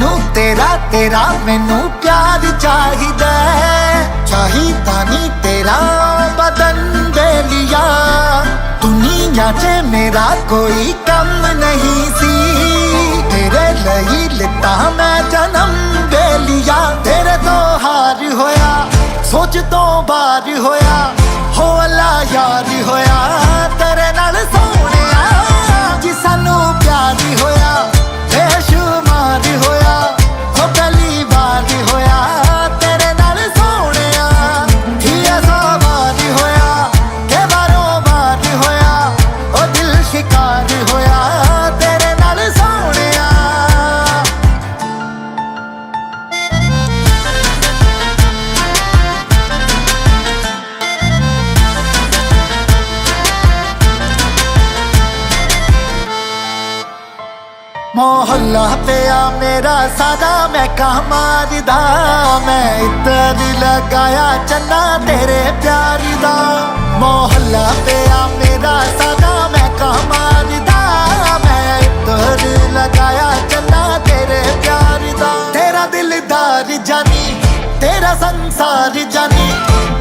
मैनू तेरा तेरा मैनू प्यार चाहिदा चाहिदा नी तेरा बदन दे लिया। दुनिया च मेरा कोई कम नहीं सी, तेरे लई लिता मैं जन्म दे लिया। तेरे तो हार होया सोच तो बार होया, हो अल्ला यार होया तेरे नाल सोहणिया। जी सानू प्यार होया बेशुमार होया, हो पहली बार होया तेरे नाल सोहणिया। ही ऐसा बार होया के बारों बार होया, ओ दिल शिकार होया तेरे नाल सोहणिया। मोहल्ला पिया मेरा सारा मैं कहाँ मारदा, मैं इतर लगाया चन्ना तेरे प्यार दा। मोहल्ला पिया मेरा सारा मैं कहाँ मारदा, मैं इतर लगाया चन्ना तेरे प्यार दा। तेरा दिलदार जानी तेरा संसार जानी,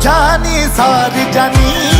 जानी सार जानी